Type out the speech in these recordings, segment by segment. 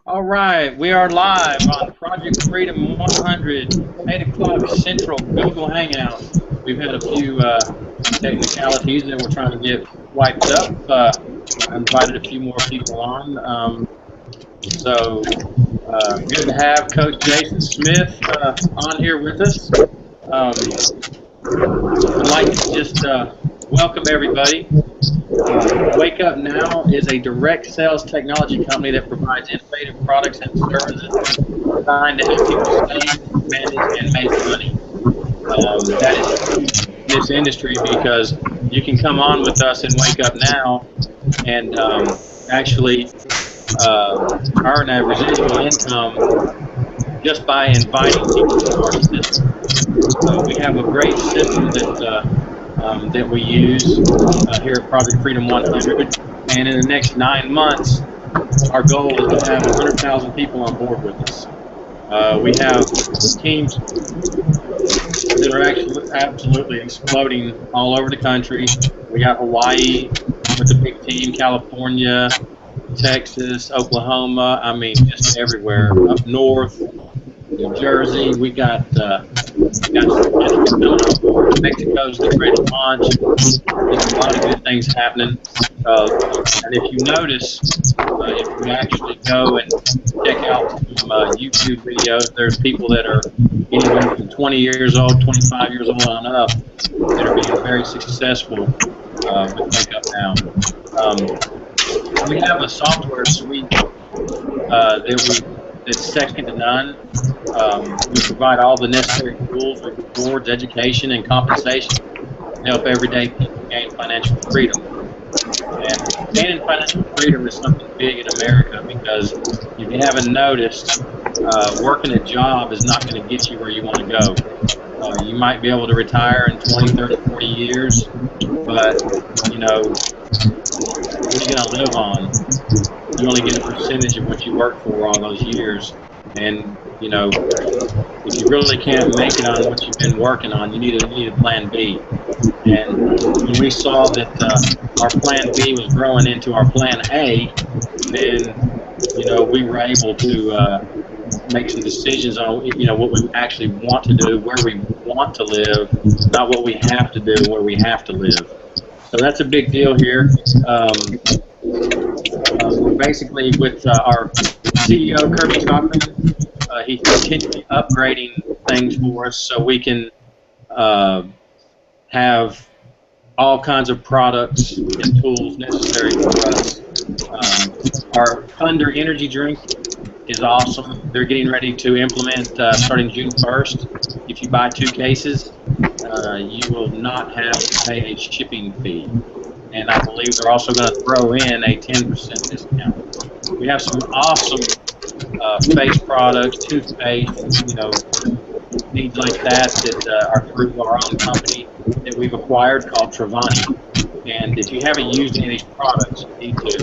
All right, we are live on Project Freedom 100, 8 o'clock Central Google Hangout. We've had a few technicalities that we're trying to get wiped up. I invited a few more people on. Good to have Coach Jason Smith on here with us. I'd like to just welcome everybody. Wake Up Now is a direct sales technology company that provides innovative products and services designed to help people save, manage, and make money. That is huge in this industry because you can come on with us and Wake Up Now and actually earn a residual income just by inviting people to our system. So we have a great system that we use here at Project Freedom 100, and in the next 9 months, our goal is to have 100,000 people on board with us. We have teams that are actually absolutely exploding all over the country. We got Hawaii with a big team, California, Texas, Oklahoma, I mean, just everywhere. Up north, New Jersey, we got Mexico's getting ready to launch. There's a lot of good things happening. And if you notice, if you actually go and check out some YouTube videos, there's people that are anywhere from 20 years old, 25 years old on up that are being very successful with Wake Up Now. We have a software suite that's second to none. We provide all the necessary tools, rewards, education, and compensation to help everyday people gain financial freedom. And gaining financial freedom is something big in America because if you haven't noticed, working a job is not going to get you where you want to go. You might be able to retire in 20, 30, 40 years, but, you know, what are you going to live on? You only get a percentage of what you work for all those years. And, you know, if you really can't make it on what you've been working on, you need a plan B. And when we saw that our plan B was growing into our plan A, then, you know, we were able to make some decisions on, you know, what we actually want to do, where we want to live, not what we have to do, where we have to live. So that's a big deal here. Basically, with our CEO, Kirby Cochran, he's continually upgrading things for us so we can have all kinds of products and tools necessary for us. Our Thunder energy drink is awesome. They're getting ready to implement starting June 1st. If you buy 2 cases, you will not have to pay a shipping fee. And I believe they're also going to throw in a 10% discount. We have some awesome face products, toothpaste, you know, needs like that are through our own company that we've acquired called Travani. And if you haven't used any of these products, you need to.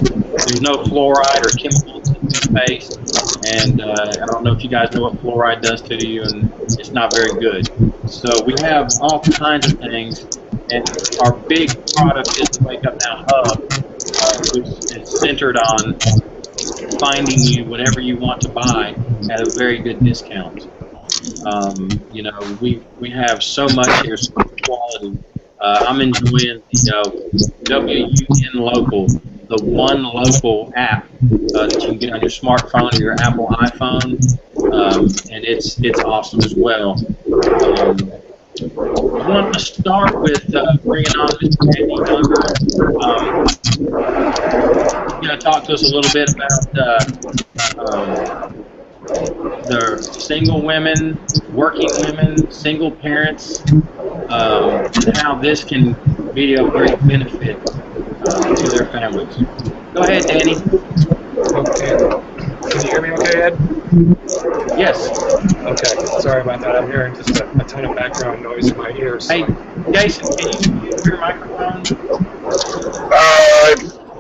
There's no fluoride or chemicals in toothpaste, and I don't know if you guys know what fluoride does to you, and it's not very good. So we have all kinds of things, and our big product is the Wake Up Now Hub, which is centered on finding you whatever you want to buy at a very good discount. You know, we have so much here, so much quality. I'm enjoying the WUN Local, the One Local app that you can get on your smartphone or your Apple iPhone, and it's awesome as well. I want to start with bringing on Mr. Andy Younger. He's going to talk to us a little bit about the single women, working women, single parents, and how this can be of great benefit to their families. Go ahead, Danny. Okay. Can you hear me okay, Ed? Yes. Okay. Sorry about that. I'm hearing just a ton of background noise in my ears. Hey, Jason, can you use your microphone?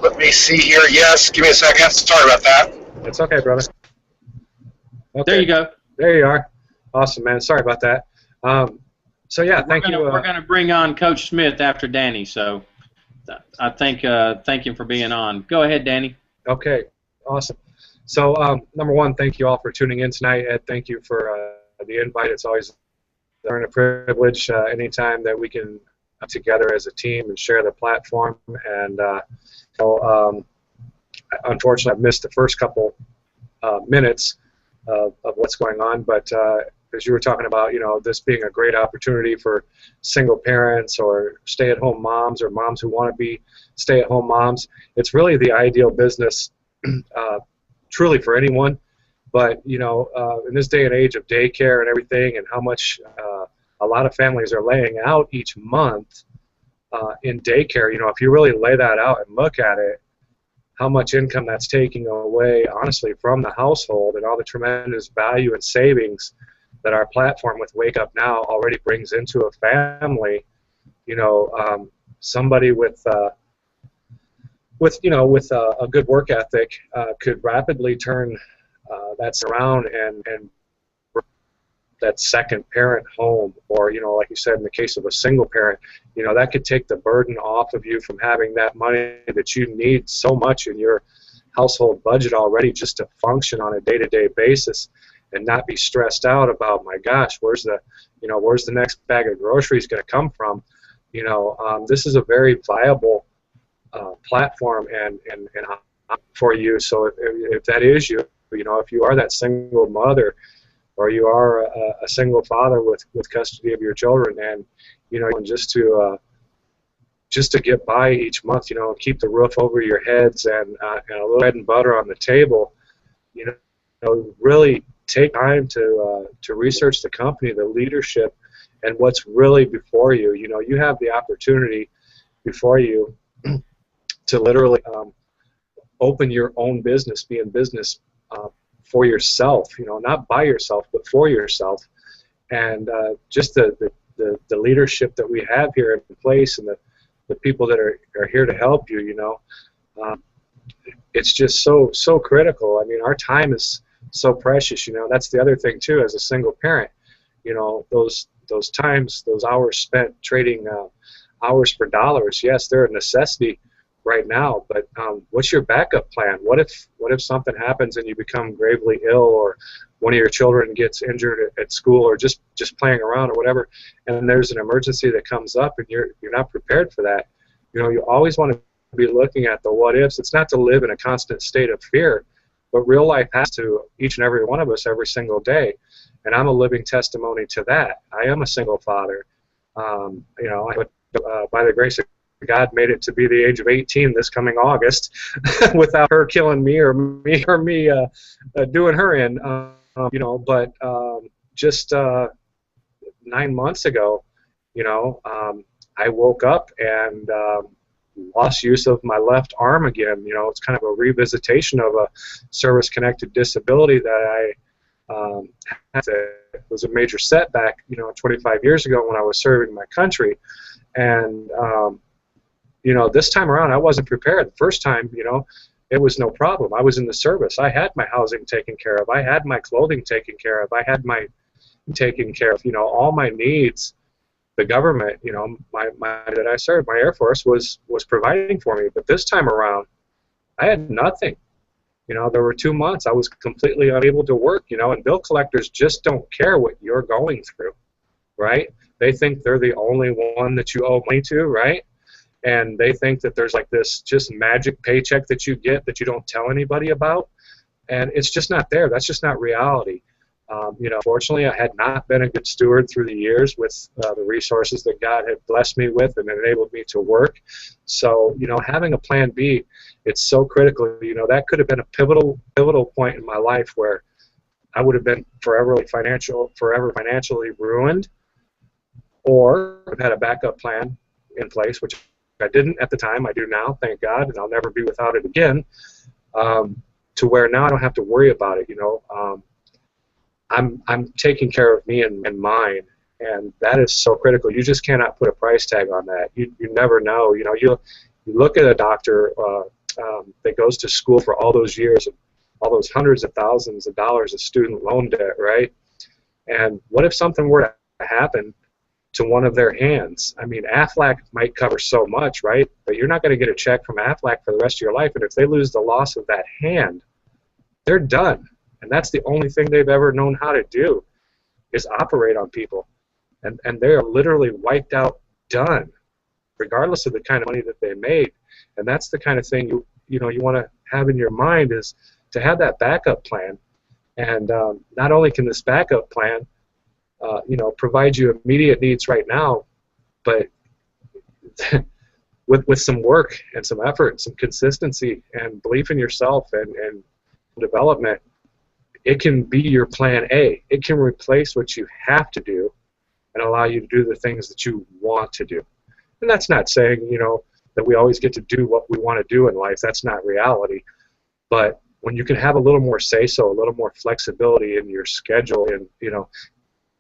Let me see here. Yes. Give me a second. Sorry about that. It's okay, brother. Okay. There you go. There you are. Awesome, man. Sorry about that. So yeah, thank you. We're going to bring on Coach Smith after Danny, so I thank him for being on. Go ahead, Danny. Okay, awesome. So, number one, thank you all for tuning in tonight. Ed, thank you for the invite. It's always a privilege anytime that we can come together as a team and share the platform. And unfortunately, I've missed the first couple minutes of what's going on, but as you were talking about, this being a great opportunity for single parents or stay-at-home moms or moms who want to be stay-at-home moms, it's really the ideal business truly for anyone. But, in this day and age of daycare and everything and how much a lot of families are laying out each month in daycare, if you really lay that out and look at it, how much income that's taking away, honestly, from the household and all the tremendous value and savings that our platform with Wake Up Now already brings into a family. Somebody with a good work ethic could rapidly turn that around and that second parent home, or like you said, in the case of a single parent, that could take the burden off of you from having that money that you need so much in your household budget already just to function on a day-to-day basis and not be stressed out about, my gosh, where's the next bag of groceries going to come from? This is a very viable platform and for you. So if that is you, if you are that single mother, or you are a single father with custody of your children, and just to get by each month, keep the roof over your heads and a little bread and butter on the table, really take time to research the company, the leadership, and what's really before you. You have the opportunity before you to literally open your own business, be in business for yourself, not by yourself, but for yourself. And just the leadership that we have here in place and the people that are here to help you, it's just so critical. I mean, our time is so precious, that's the other thing too, as a single parent, those times, those hours spent trading hours for dollars, yes, they're a necessity right now, but what's your backup plan? What if something happens and you become gravely ill, or one of your children gets injured at school, or just playing around or whatever, and there's an emergency that comes up and you're not prepared for that? You always want to be looking at the what ifs. It's not to live in a constant state of fear, but real life has to each and every one of us every single day, and I'm a living testimony to that. I am a single father. By the grace of God, made it to be the age of 18 this coming August without her killing me or me doing her in. But just 9 months ago, I woke up and lost use of my left arm again. It's kind of a revisitation of a service-connected disability that I had. It was a major setback, 25 years ago when I was serving my country. And this time around, I wasn't prepared. The first time, it was no problem. I was in the service. I had my housing taken care of. I had my clothing taken care of. I had my taken care of. All my needs. The government, my that I served, my Air Force was providing for me. But this time around, I had nothing. There were 2 months I was completely unable to work. And bill collectors just don't care what you're going through, right? They think they're the only one that you owe money to, right? And they think that there's like this just magic paycheck that you get that you don't tell anybody about, and it's just not there. That's just not reality. Fortunately, I had not been a good steward through the years with the resources that God had blessed me with and enabled me to work. So, having a plan B, it's so critical. That could have been a pivotal point in my life where I would have been forever financially ruined, or I've had a backup plan in place, which I didn't at the time. I do now, thank God, and I'll never be without it again, to where now I don't have to worry about it. I'm taking care of me and mine, and that is so critical. You just cannot put a price tag on that. You never know. You look at a doctor that goes to school for all those years and all those hundreds of thousands of dollars of student loan debt, right? And what if something were to happen to one of their hands. I mean, Aflac might cover so much, right? But you're not going to get a check from Aflac for the rest of your life. And if they lose the loss of that hand, they're done. And that's the only thing they've ever known how to do, is operate on people. And they are literally wiped out, done, regardless of the kind of money that they made. And that's the kind of thing you want to have in your mind, is to have that backup plan. And not only can this backup plan provide you immediate needs right now, but with some work and some effort, some consistency and belief in yourself and development, it can be your plan A. It can replace what you have to do and allow you to do the things that you want to do. And that's not saying, that we always get to do what we want to do in life. That's not reality. But when you can have a little more say-so, a little more flexibility in your schedule, and,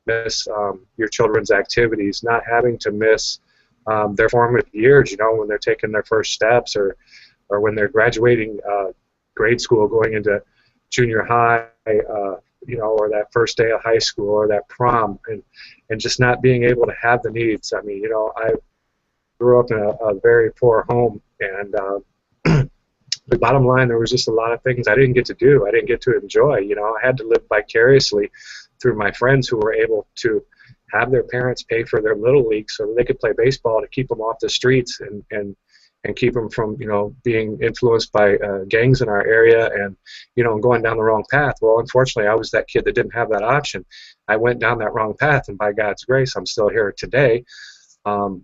miss your children's activities, not having to miss their formative years, when they're taking their first steps, or when they're graduating grade school, going into junior high, or that first day of high school, or that prom, and just not being able to have the needs. I mean, I grew up in a very poor home, and the bottom line, there was just a lot of things I didn't get to do. I didn't get to enjoy. I had to live vicariously through my friends who were able to have their parents pay for their little league so that they could play baseball to keep them off the streets and keep them from being influenced by gangs in our area and going down the wrong path. Well, unfortunately, I was that kid that didn't have that option. I went down that wrong path, and by God's grace, I'm still here today. And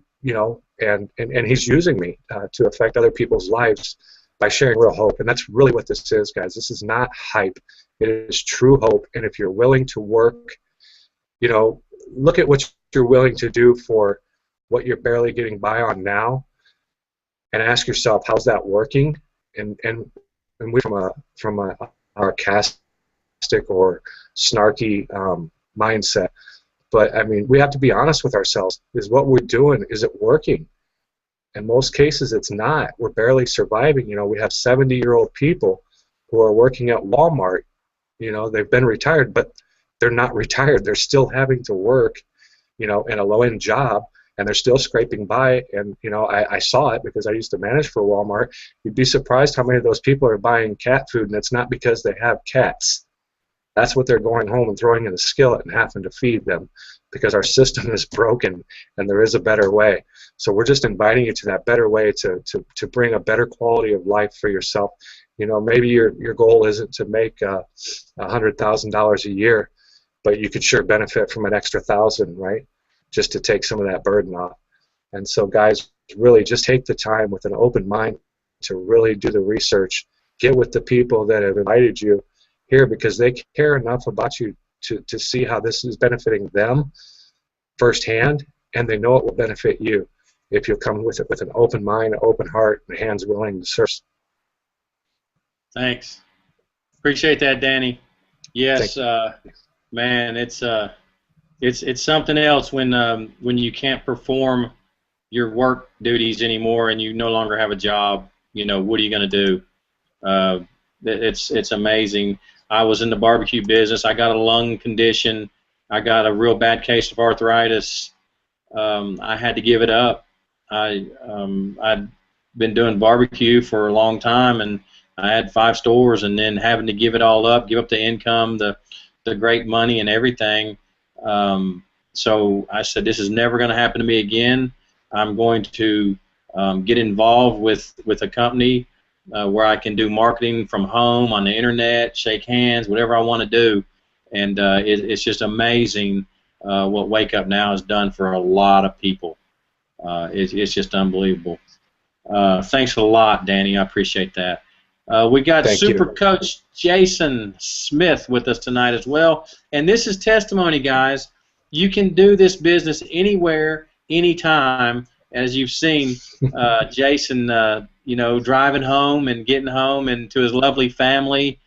He's using me to affect other people's lives by sharing real hope. And that's really what this is, guys. This is not hype. It is true hope. And if you're willing to work, look at what you're willing to do for what you're barely getting by on now, and ask yourself, how's that working? And we from a sarcastic or snarky mindset. But I mean, we have to be honest with ourselves. Is what we're doing, is it working? In most cases, it's not. We're barely surviving. We have 70-year-old people who are working at Walmart. They've been retired, but they're not retired. They're still having to work, in a low-end job, and they're still scraping by. And, I saw it because I used to manage for Walmart. You'd be surprised how many of those people are buying cat food, and it's not because they have cats. That's what they're going home and throwing in the skillet and having to feed them, because our system is broken and there is a better way. So we're just inviting you to that better way to bring a better quality of life for yourself. Maybe your goal isn't to make $100,000 a year, but you could sure benefit from an extra $1,000, right? Just to take some of that burden off. And so, guys, really just take the time with an open mind to really do the research. Get with the people that have invited you here, because they care enough about you to see how this is benefiting them firsthand, and they know it will benefit you if you'll come with it with an open mind, an open heart, and hands willing to serve. Thanks. Appreciate that, Danny. Yes, man, it's something else when you can't perform your work duties anymore and you no longer have a job. What are you going to do? It's amazing. I was in the barbecue business. I got a lung condition. I got a real bad case of arthritis. I had to give it up. I'd been doing barbecue for a long time, and I had 5 stores, and then having to give it all up, give up the income, the great money and everything. So I said, this is never going to happen to me again. I'm going to get involved with a company where I can do marketing from home, on the internet, shake hands, whatever I want to do. And it's just amazing what Wake Up Now has done for a lot of people. It's just unbelievable. Thanks a lot, Danny. I appreciate that. We got Super Coach Jason Smith with us tonight as well. And this is testimony, guys. You can do this business anywhere, anytime. As you've seen, Jason, driving home and getting home and to his lovely family.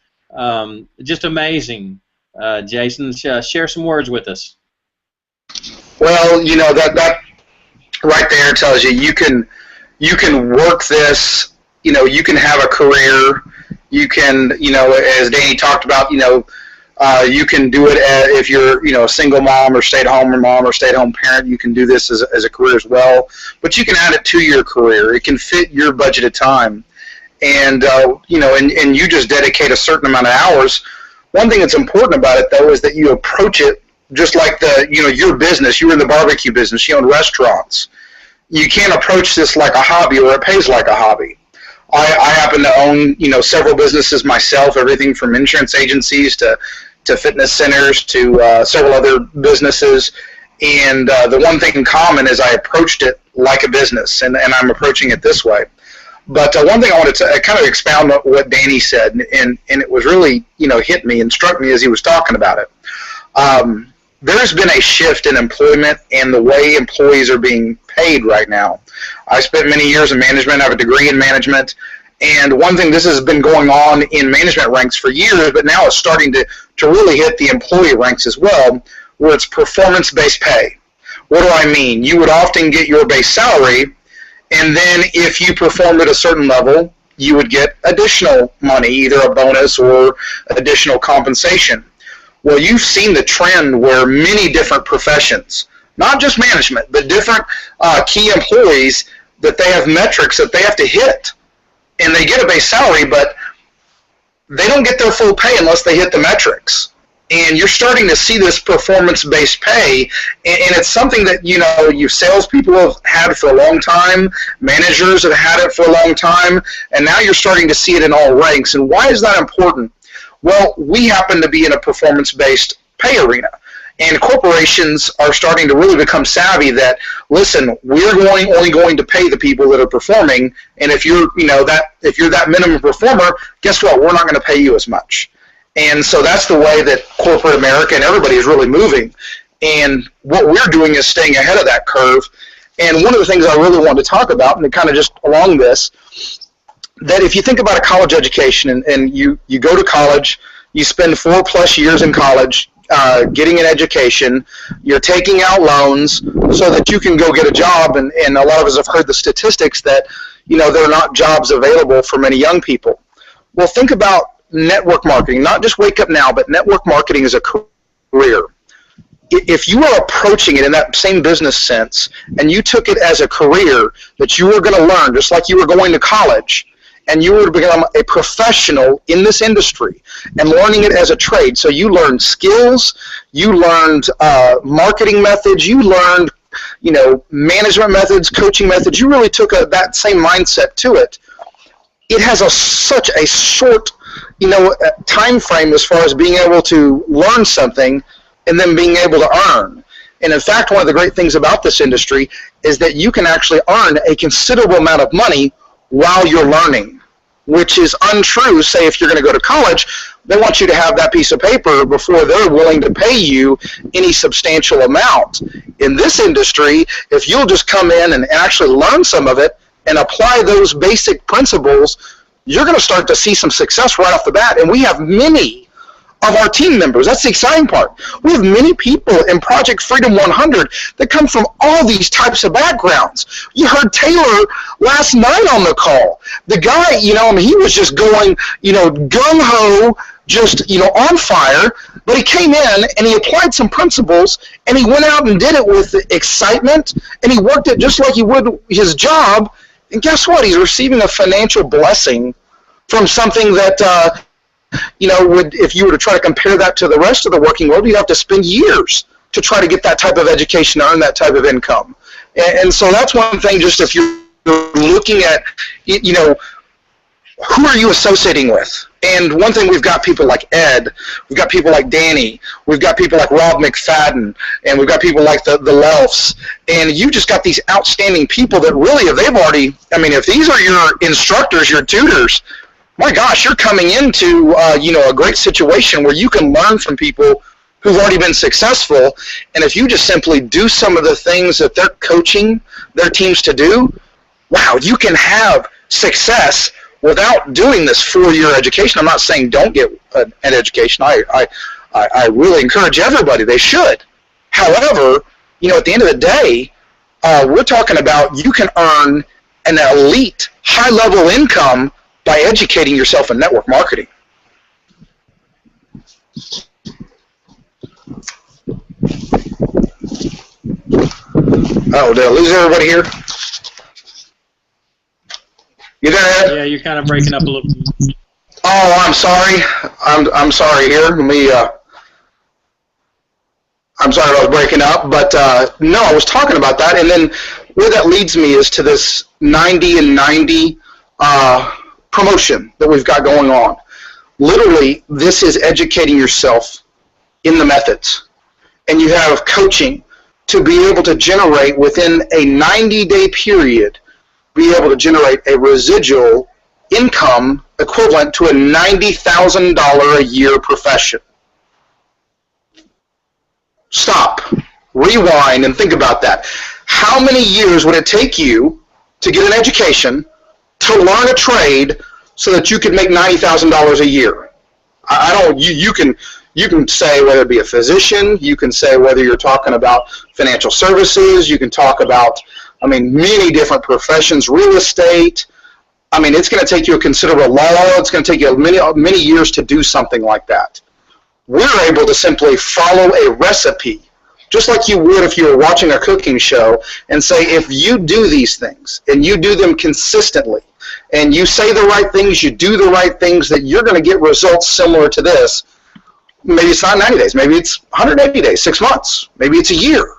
Just amazing. Jason, share some words with us. Well, that right there tells you can work this. You can have a career. You can, as Danny talked about, You can do it if you're, a single mom or stay-at-home mom or stay-at-home parent. You can do this as a career as well. But you can add it to your career. It can fit your budgeted time. And, and you just dedicate a certain amount of hours. One thing that's important about it, though, is that you approach it just like your business. You were in the barbecue business. You own restaurants. You can't approach this like a hobby, or it pays like a hobby. I happen to own, several businesses myself, everything from insurance agencies to fitness centers to several other businesses. And the one thing in common is I approached it like a business, and I'm approaching it this way. But one thing I wanted to kind of expound on what Danny said, and it was really, hit me and struck me as he was talking about it. There's been a shift in employment and the way employees are being paid right now. I spent many years in management. I have a degree in management. And one thing, this has been going on in management ranks for years, but now it's starting to really hit the employee ranks as well, where it's performance-based pay. What do I mean? You would often get your base salary, and then if you performed at a certain level, you would get additional money, either a bonus or additional compensation. Well, you've seen the trend where many different professions, not just management, but different key employees, that they have metrics that they have to hit. And they get a base salary, but they don't get their full pay unless they hit the metrics. And you're starting to see this performance-based pay, and it's something that, you salespeople have had for a long time, managers have had it for a long time, and now you're starting to see it in all ranks. And why is that important? Well, we happen to be in a performance-based pay arena. And corporations are starting to really become savvy that, listen, we're only going to pay the people that are performing, and if you're that minimum performer, guess what? We're not going to pay you as much. And so that's the way that corporate America and everybody is really moving. And what we're doing is staying ahead of that curve. And one of the things I really want to talk about, and it kind of just along this, that if you think about a college education and you go to college, you spend 4+ years in college, getting an education, you're taking out loans so that you can go get a job, and a lot of us have heard the statistics that, there are not jobs available for many young people. Well, think about network marketing, not just Wake Up Now, but network marketing is a career. If you are approaching it in that same business sense, and you took it as a career that you were going to learn, just like you were going to college, and you were to become a professional in this industry and learning it as a trade. So you learned skills, you learned marketing methods, you learned management methods, coaching methods. You really took that same mindset to it. It has such a short time frame as far as being able to learn something and then being able to earn. And in fact, one of the great things about this industry is that you can actually earn a considerable amount of money while you're learning, which is untrue. Say if you're going to go to college, they want you to have that piece of paper before they're willing to pay you any substantial amount. In this industry, if you'll just come in and actually learn some of it and apply those basic principles, you're going to start to see some success right off the bat. And we have many of our team members. That's the exciting part. We have many people in Project Freedom 100 that come from all these types of backgrounds. You heard Taylor last night on the call. The guy, he was just going, gung-ho, just, on fire, but he came in and he applied some principles and he went out and did it with excitement, and he worked it just like he would his job, and guess what? He's receiving a financial blessing from something that, if you were to try to compare that to the rest of the working world, you'd have to spend years to try to get that type of education, earn that type of income. And so that's one thing, just if you're looking at, who are you associating with? And one thing, we've got people like Ed, we've got people like Danny, we've got people like Rob McFadden, and we've got people like the Lelfs, and you just got these outstanding people that really, if these are your instructors, your tutors, my gosh, you're coming into, a great situation where you can learn from people who've already been successful. And if you just simply do some of the things that they're coaching their teams to do, wow, you can have success without doing this 4-year education. I'm not saying don't get an education. I really encourage everybody. They should. However, at the end of the day, we're talking about you can earn an elite, high-level income by educating yourself in network marketing. Oh, did I lose everybody here? You there, Ed? Yeah, you're kind of breaking up a little bit. Oh, I'm sorry. I'm sorry here. Let me. I'm sorry I was breaking up, but no, I was talking about that, and then where that leads me is to this 90 and 90 promotion that we've got going on. Literally, this is educating yourself in the methods, and you have coaching to be able to generate within a 90-day period, be able to generate a residual income equivalent to a $90,000 a year profession. Stop, rewind, and think about that. How many years would it take you to get an education, to learn a trade, so that you could make $90,000 a year? You can say whether it be a physician, you can say whether you're talking about financial services, you can talk about, many different professions, real estate. It's going to take you a considerable law. It's going to take you many years to do something like that. We're able to simply follow a recipe, just like you would if you were watching a cooking show, and say, if you do these things, and you do them consistently, and you say the right things, you do the right things, that you're going to get results similar to this. Maybe it's not 90 days, maybe it's 180 days, 6 months, maybe it's a year.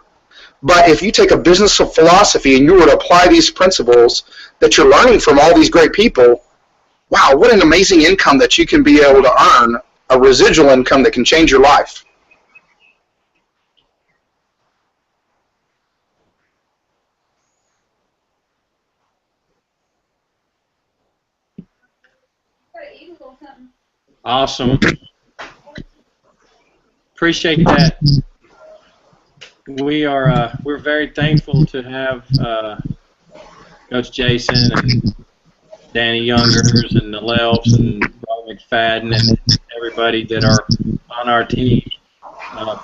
But if you take a business philosophy and you were to apply these principles that you're learning from all these great people, wow, what an amazing income that you can be able to earn, a residual income that can change your life. Awesome. Appreciate that. We're very thankful to have Coach Jason and Danny Youngers and the Lelps and Rob McFadden and everybody that are on our team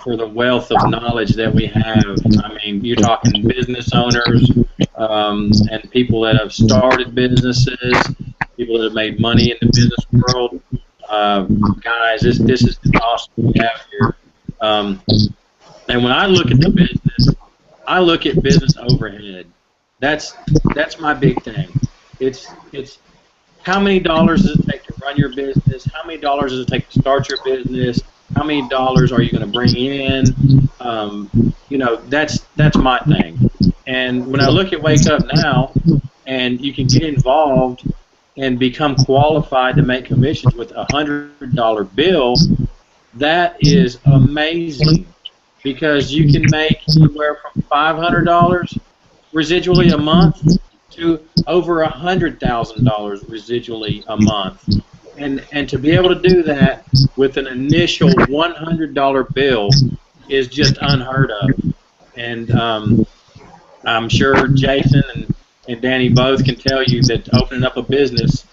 for the wealth of knowledge that we have. You're talking business owners and people that have started businesses, people that have made money in the business world. Guys, this is awesome we have here. And when I look at the business, I look at business overhead. That's my big thing. It's how many dollars does it take to run your business? How many dollars does it take to start your business? How many dollars are you going to bring in? That's my thing. And when I look at Wake Up Now, and you can get involved and become qualified to make commissions with a $100 bill, that is amazing, because you can make anywhere from $500 residually a month to over $100,000 residually a month. And to be able to do that with an initial $100 bill is just unheard of. And I'm sure Jason and Danny both can tell you that opening up a business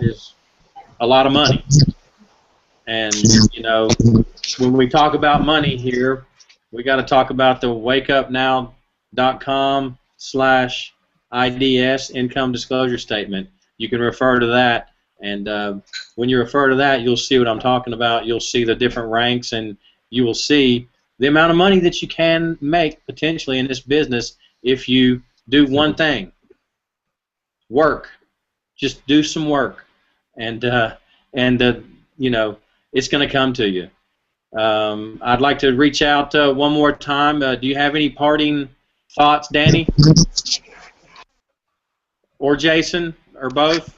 is a lot of money. And, when we talk about money here, we got to talk about the wakeupnow.com/IDS income disclosure statement. You can refer to that, and when you refer to that, you'll see what I'm talking about. You'll see the different ranks, and you will see the amount of money that you can make potentially in this business if you do one thing: work. Just do some work, and it's going to come to you. I'd like to reach out one more time. Do you have any parting thoughts, Danny? Or Jason? Or both?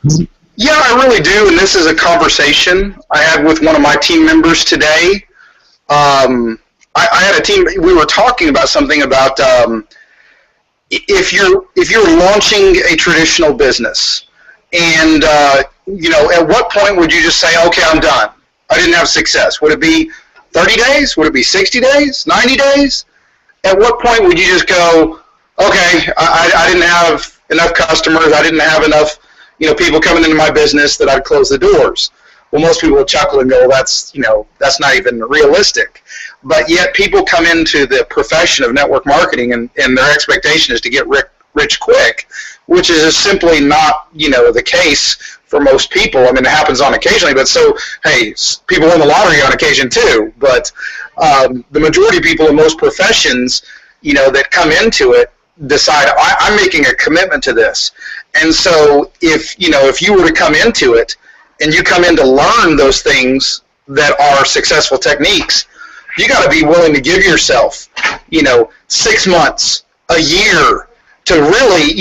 Yeah, I really do, and this is a conversation I had with one of my team members today. I had a team, we were talking about something about if you're launching a traditional business, and at what point would you just say, okay, I'm done, I didn't have success? Would it be 30 days? Would it be 60 days? 90 days? At what point would you just go, okay, I didn't have enough customers, I didn't have enough people coming into my business that I'd close the doors? Well, most people would chuckle and go, that's not even realistic. But yet people come into the profession of network marketing, and their expectation is to get rich quick, which is just simply not, the case for most people. I mean, it happens on occasionally, but so, hey, people win the lottery on occasion too. But the majority of people in most professions, that come into it decide, I'm making a commitment to this. And so if you were to come into it and you come in to learn those things that are successful techniques, you got to be willing to give yourself, 6 months, a year to really,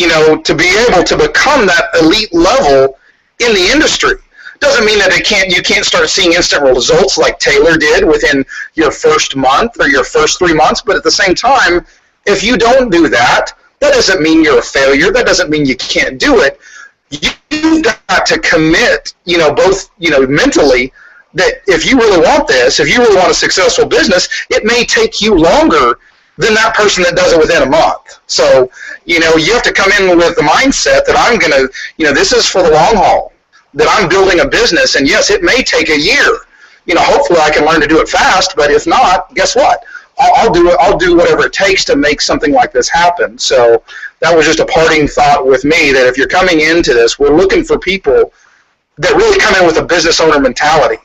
to be able to become that elite level in the industry. Doesn't mean that you can't start seeing instant results like Taylor did within your first month or your first 3 months, but at the same time, if you don't do that, that doesn't mean you're a failure. That doesn't mean you can't do it. You've got to commit, both, mentally, that if you really want this, if you really want a successful business, it may take you longer than that person that does it within a month. So, you have to come in with the mindset that I'm going to, this is for the long haul, that I'm building a business, and yes, it may take a year. Hopefully I can learn to do it fast, but if not, guess what? I'll do it. I'll do whatever it takes to make something like this happen. So that was just a parting thought with me, that if you're coming into this, we're looking for people that really come in with a business owner mentality,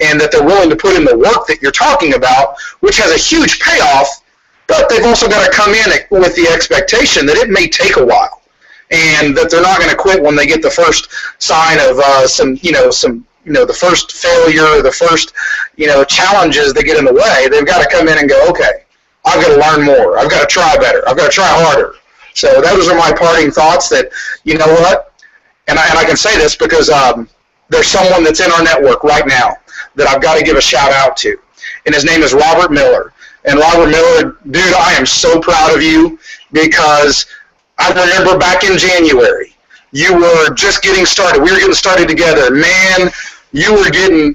and that they're willing to put in the work that you're talking about, which has a huge payoff, but they've also got to come in with the expectation that it may take a while, and that they're not going to quit when they get the first sign of the first failure, the first, challenges that get in the way. They've got to come in and go, okay, I've got to learn more. I've got to try better. I've got to try harder. So those are my parting thoughts that, you know what, and I can say this because there's someone that's in our network right now that I've got to give a shout out to, and his name is Robert Miller. And Robert Miller, dude, I am so proud of you, because I remember back in January, you were just getting started. We were getting started together. Man, you were getting,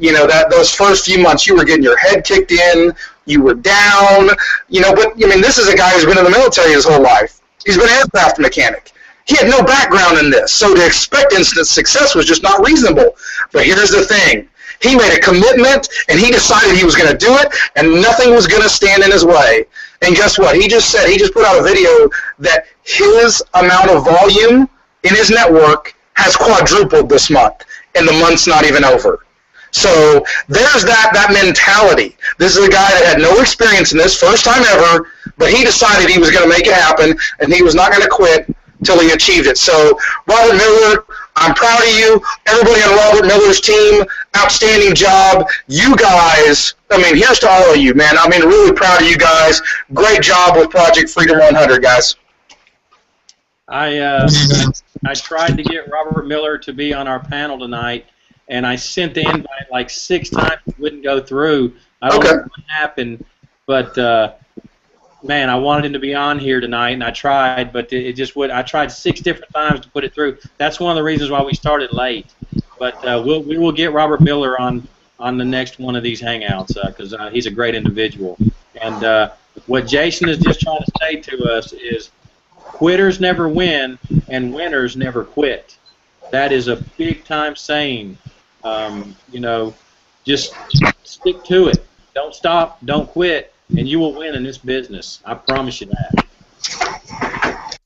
those first few months, you were getting your head kicked in. You were down, but, this is a guy who's been in the military his whole life. He's been an aircraft mechanic. He had no background in this, so to expect instant success was just not reasonable. But here's the thing. He made a commitment, and he decided he was going to do it, and nothing was going to stand in his way. And guess what? He just put out a video that his amount of volume in his network has quadrupled this month, and the month's not even over. So there's that mentality. This is a guy that had no experience in this, first time ever, but he decided he was going to make it happen, and he was not going to quit until he achieved it. So Robert Miller, I'm proud of you. Everybody on Robert Miller's team, outstanding job. You guys, here's to all of you, man. Really proud of you guys. Great job with Project Freedom 100, guys. I tried to get Robert Miller to be on our panel tonight, and I sent the invite like 6 times. It wouldn't go through. I don't know what happened, but man, I wanted him to be on here tonight, and I tried, but it just would. I tried 6 different times to put it through. That's one of the reasons why we started late. But we will get Robert Miller on the next one of these hangouts, because he's a great individual. And what Jason is just trying to say to us is, quitters never win, and winners never quit. That is a big-time saying. Just stick to it. Don't stop. Don't quit. And you will win in this business. I promise you that.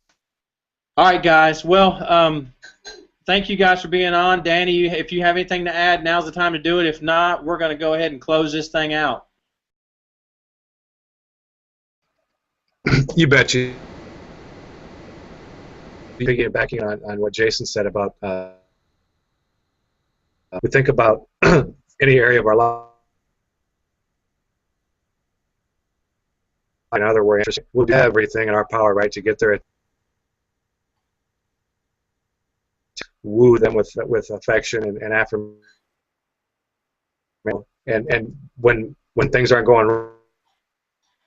All right, guys. Well, thank you guys for being on. Danny, if you have anything to add, now's the time to do it. If not, we're going to go ahead and close this thing out. You betcha. Piggybacking on what Jason said about, we think about any area of our life. In other words, we'll do everything in our power, right, to get there. Woo them with affection and affirmation. And when things aren't going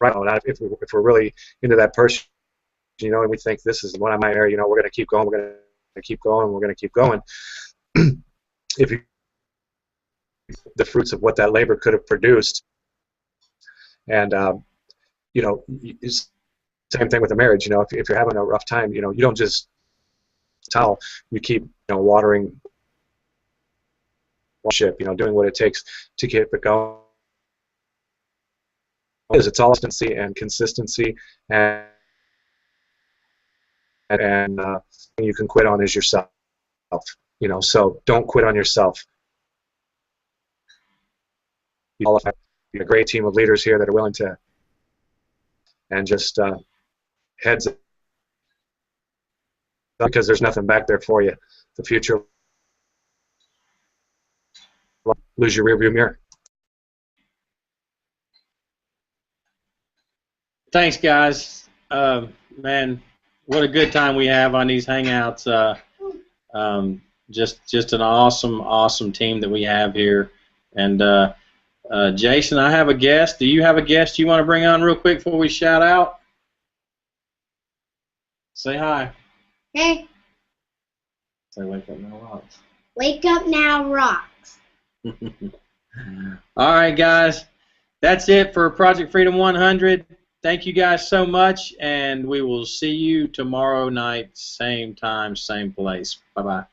right, if we're really into that person, and we think this is one of my area, we're going to keep going, we're going to keep going, we're going to keep going. If you the fruits of what that labor could have produced, and it's same thing with a marriage. If you're having a rough time, you don't just towel. You keep, watering ship. Doing what it takes to keep it going. It's all consistency and consistency, and and you can quit on is yourself. You know, so don't quit on yourself. You have a great team of leaders here that are willing to, and just heads up, because there's nothing back there for you. The future, lose your rearview mirror. Thanks, guys. Man, what a good time we have on these hangouts. Just an awesome team that we have here. And Jason, I have a guest. Do you have a guest you want to bring on real quick before we shout out? Say hi. Hey. Say wake up now rocks. Wake up now rocks. All right, guys. That's it for Project Freedom 100. Thank you guys so much, and we will see you tomorrow night, same time, same place. Bye-bye.